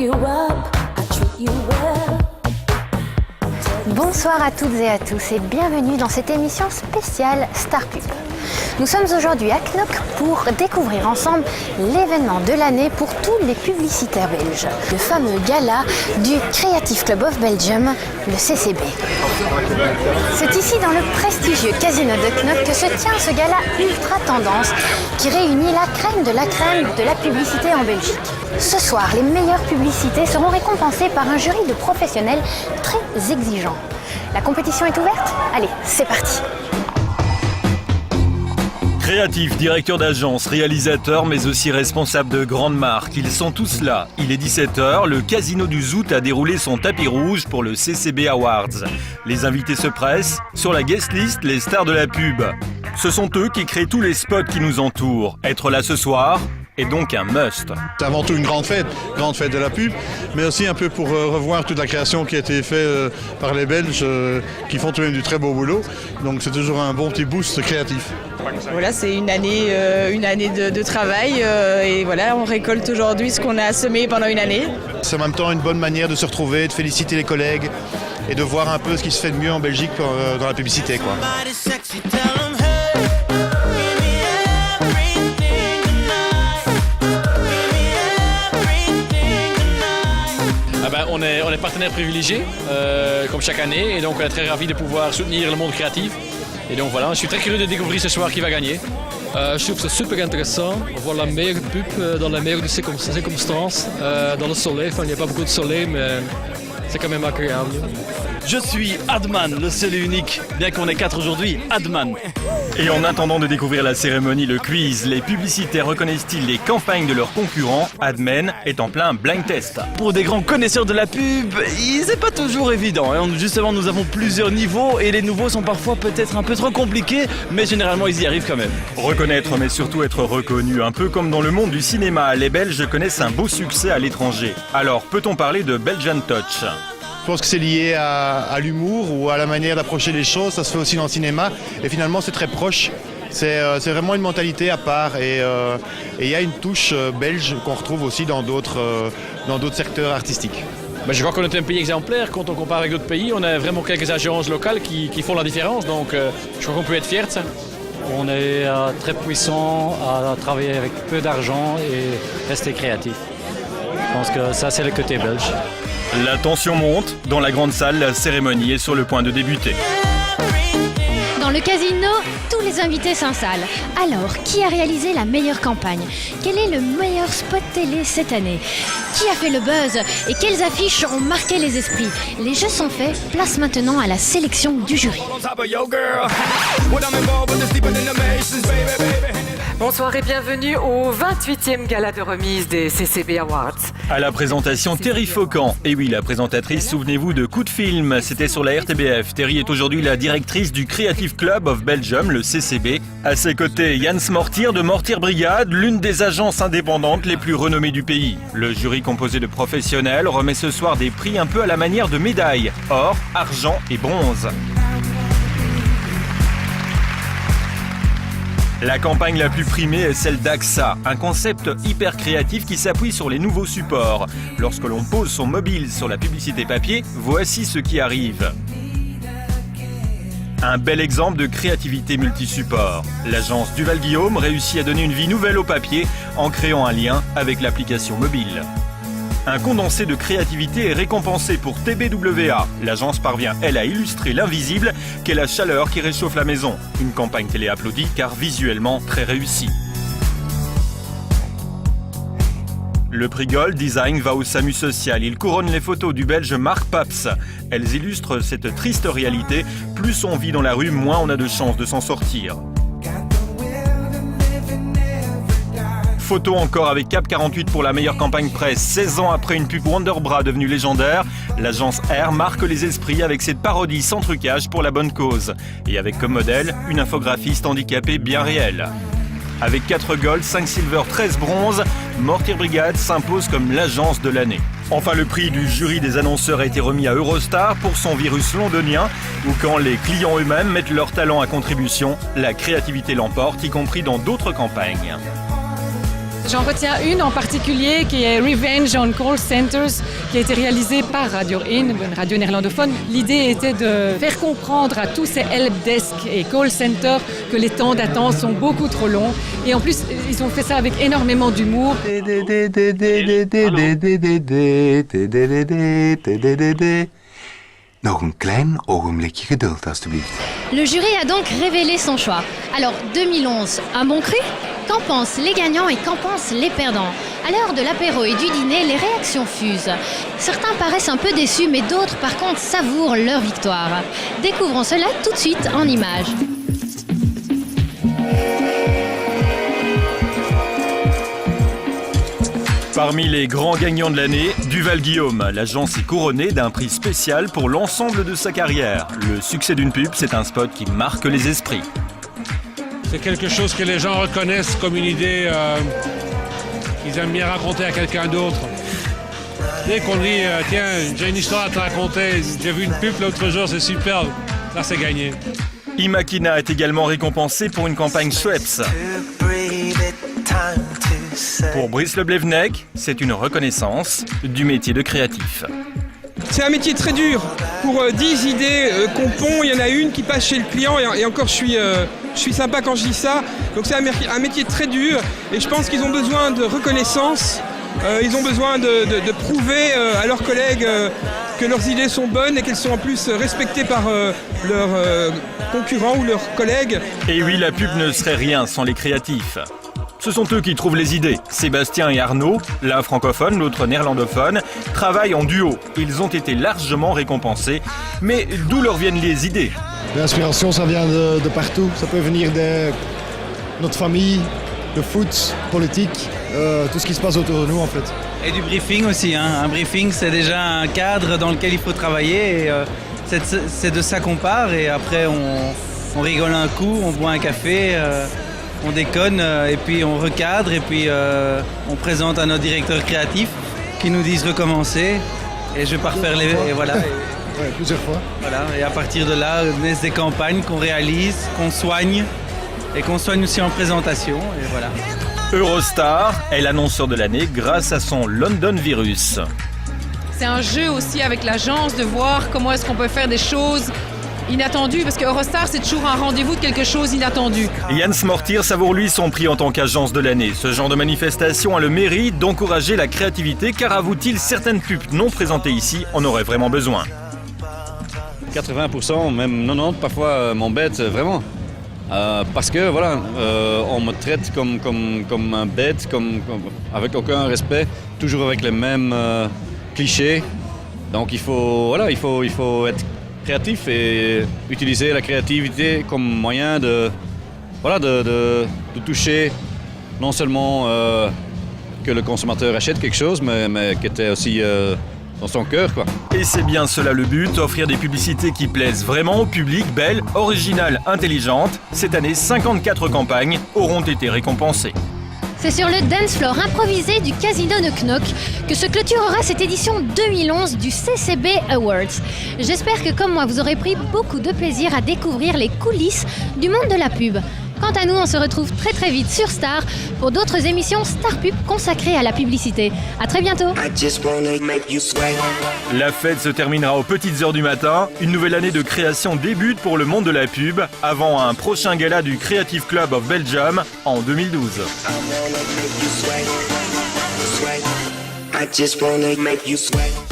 you up, I treat you well. Bonsoir à toutes et à tous et bienvenue dans cette émission spéciale Star Pub. Nous sommes aujourd'hui à Knock pour découvrir ensemble l'événement de l'année pour tous les publicitaires belges, le fameux gala du Creative Club of Belgium, le CCB. C'est ici dans le prestigieux casino de Knock que se tient ce gala ultra tendance qui réunit la crème de la publicité en Belgique. Ce soir, les meilleures publicités seront récompensées par un jury de professionnels très exigeants. La compétition est ouverte ? Allez, c'est parti! Créatifs, directeurs d'agence, réalisateurs, mais aussi responsables de grandes marques, ils sont tous là. Il est 17h, le Casino du Zout a déroulé son tapis rouge pour le CCB Awards. Les invités se pressent, sur la guest list, les stars de la pub. Ce sont eux qui créent tous les spots qui nous entourent. Être là ce soir est donc un must. C'est avant tout une grande fête de la pub, mais aussi un peu pour revoir toute la création qui a été faite par les Belges qui font tout de même du très beau boulot. Donc c'est toujours un bon petit boost créatif. Voilà, c'est une année de travail et voilà, on récolte aujourd'hui ce qu'on a semé pendant une année. C'est en même temps une bonne manière de se retrouver, de féliciter les collègues et de voir un peu ce qui se fait de mieux en Belgique dans la publicité, quoi. On est partenaire privilégié, comme chaque année, et donc on est très ravis de pouvoir soutenir le monde créatif. Et donc voilà, je suis très curieux de découvrir ce soir qui va gagner. Je trouve ça super intéressant. On voit la meilleure pub dans la meilleure circonstances, dans le soleil. Enfin, il n'y a pas beaucoup de soleil, mais c'est quand même agréable. Je suis Adman, le seul et unique, bien qu'on est 4 aujourd'hui, Adman. Et en attendant de découvrir la cérémonie, le quiz, les publicitaires reconnaissent-ils les campagnes de leurs concurrents? Adman est en plein blind test. Pour des grands connaisseurs de la pub, c'est pas toujours évident. Justement, nous avons plusieurs niveaux et les nouveaux sont parfois peut-être un peu trop compliqués, mais généralement ils y arrivent quand même. Reconnaître, mais surtout être reconnu, un peu comme dans le monde du cinéma. Les Belges connaissent un beau succès à l'étranger. Alors, peut-on parler de Belgian Touch? Je pense que c'est lié à l'humour ou à la manière d'approcher les choses, ça se fait aussi dans le cinéma et finalement c'est très proche. C'est vraiment une mentalité à part et il y a une touche belge qu'on retrouve aussi dans d'autres secteurs artistiques. Je crois qu'on est un pays exemplaire quand on compare avec d'autres pays. On a vraiment quelques agences locales qui font la différence, donc je crois qu'on peut être fiers de ça. On est très puissant à travailler avec peu d'argent et rester créatif. Je pense que ça, c'est le côté belge. La tension monte. Dans la grande salle, la cérémonie est sur le point de débuter. Dans le casino, tous les invités s'installent. Alors, qui a réalisé la meilleure campagne? Quel est le meilleur spot télé cette année? Qui a fait le buzz? Et quelles affiches ont marqué les esprits? Les jeux sont faits, place maintenant à la sélection du jury. Bonsoir et bienvenue au 28e gala de remise des CCB Awards. À la présentation, Terry Faucan. Et oui, la présentatrice, souvenez-vous de Coup de film, c'était sur la RTBF. Terry est aujourd'hui la directrice du Creative Club of Belgium, le CCB. À ses côtés, Jans Mortier de Mortier Brigade, l'une des agences indépendantes les plus renommées du pays. Le jury composé de professionnels remet ce soir des prix un peu à la manière de médailles, or, argent et bronze. La campagne la plus primée est celle d'AXA, un concept hyper créatif qui s'appuie sur les nouveaux supports. Lorsque l'on pose son mobile sur la publicité papier, voici ce qui arrive. Un bel exemple de créativité multisupport. L'agence Duval-Guillaume réussit à donner une vie nouvelle au papier en créant un lien avec l'application mobile. Un condensé de créativité est récompensé pour TBWA. L'agence parvient, elle, à illustrer l'invisible qu'est la chaleur qui réchauffe la maison. Une campagne télé applaudie car visuellement très réussie. Le prix Gold Design va au SAMU social. Il couronne les photos du Belge Marc Paps. Elles illustrent cette triste réalité. Plus on vit dans la rue, moins on a de chances de s'en sortir. Photo encore avec Cap 48 pour la meilleure campagne presse. 16 ans après une pub Wonderbra devenue légendaire, l'agence R marque les esprits avec cette parodie sans trucage pour la bonne cause. Et avec comme modèle, une infographiste handicapée bien réelle. Avec 4 golds, 5 silver, 13 bronzes, Mortier Brigade s'impose comme l'agence de l'année. Enfin, le prix du jury des annonceurs a été remis à Eurostar pour son virus londonien, où quand les clients eux-mêmes mettent leur talent à contribution, la créativité l'emporte, y compris dans d'autres campagnes. J'en retiens une en particulier qui est Revenge on Call Centers, qui a été réalisée par Radio In, une radio néerlandophone. L'idée était de faire comprendre à tous ces helpdesk et call centers que les temps d'attente sont beaucoup trop longs. Et en plus, ils ont fait ça avec énormément d'humour. Nog een klein ogenblikje geduld, alstublieft. Le jury a donc révélé son choix. Alors, 2011, un bon cru? Qu'en pensent les gagnants et qu'en pensent les perdants? À l'heure de l'apéro et du dîner, les réactions fusent. Certains paraissent un peu déçus, mais d'autres, par contre, savourent leur victoire. Découvrons cela tout de suite en images. Parmi les grands gagnants de l'année, Duval-Guillaume. L'agence est couronnée d'un prix spécial pour l'ensemble de sa carrière. Le succès d'une pub, c'est un spot qui marque les esprits. C'est quelque chose que les gens reconnaissent comme une idée qu'ils aiment bien raconter à quelqu'un d'autre. Dès qu'on dit tiens, j'ai une histoire à te raconter, j'ai vu une pub l'autre jour, c'est superbe, là c'est gagné. Imakina est également récompensé pour une campagne Schweppes. Pour Brice Leblevenec, c'est une reconnaissance du métier de créatif. C'est un métier très dur. Pour 10 idées qu'on pond, il y en a une qui passe chez le client et encore je suis sympa quand je dis ça. Donc c'est un métier très dur et je pense qu'ils ont besoin de reconnaissance. Ils ont besoin de prouver à leurs collègues que leurs idées sont bonnes et qu'elles sont en plus respectées par leurs concurrents ou leurs collègues. Et oui, la pub ne serait rien sans les créatifs. Ce sont eux qui trouvent les idées. Sébastien et Arnaud, l'un francophone, l'autre néerlandophone, travaillent en duo. Ils ont été largement récompensés. Mais d'où leur viennent les idées? L'inspiration, ça vient de partout. Ça peut venir de notre famille, le foot, politique, tout ce qui se passe autour de nous en fait. Et du briefing aussi. Un briefing, c'est déjà un cadre dans lequel il faut travailler. Et, c'est de ça qu'on part. Et après, on rigole un coup, on boit un café. On déconne et puis on recadre et puis on présente à notre directeur créatif qui nous disent recommencer et je vais pas refaire les... Et voilà. Ouais, plusieurs fois. Voilà, et à partir de là, naissent des campagnes qu'on réalise, qu'on soigne et qu'on soigne aussi en présentation et voilà. Eurostar est l'annonceur de l'année grâce à son London Virus. C'est un jeu aussi avec l'agence de voir comment est-ce qu'on peut faire des choses inattendu, parce que Eurostar, c'est toujours un rendez-vous de quelque chose inattendu. Jans Mortier savoure lui son prix en tant qu'agence de l'année. Ce genre de manifestation a le mérite d'encourager la créativité, car avoue-t-il, certaines pubs non présentées ici en auraient vraiment besoin. 80%, même 90% parfois m'embête vraiment. Parce que voilà, on me traite comme un bête, avec aucun respect, toujours avec les mêmes clichés. Donc il faut être créatif et utiliser la créativité comme moyen de toucher non seulement que le consommateur achète quelque chose, mais qui était aussi dans son cœur, quoi. Et c'est bien cela le but, offrir des publicités qui plaisent vraiment au public, belles, originales, intelligentes. Cette année, 54 campagnes auront été récompensées. C'est sur le dance floor improvisé du Casino de Knock que se clôturera cette édition 2011 du CCB Awards. J'espère que comme moi vous aurez pris beaucoup de plaisir à découvrir les coulisses du monde de la pub. Quant à nous, on se retrouve très très vite sur Star pour d'autres émissions Star Pub consacrées à la publicité. À très bientôt. La fête se terminera aux petites heures du matin. Une nouvelle année de création débute pour le monde de la pub avant un prochain gala du Creative Club of Belgium en 2012. I just wanna make you sweat.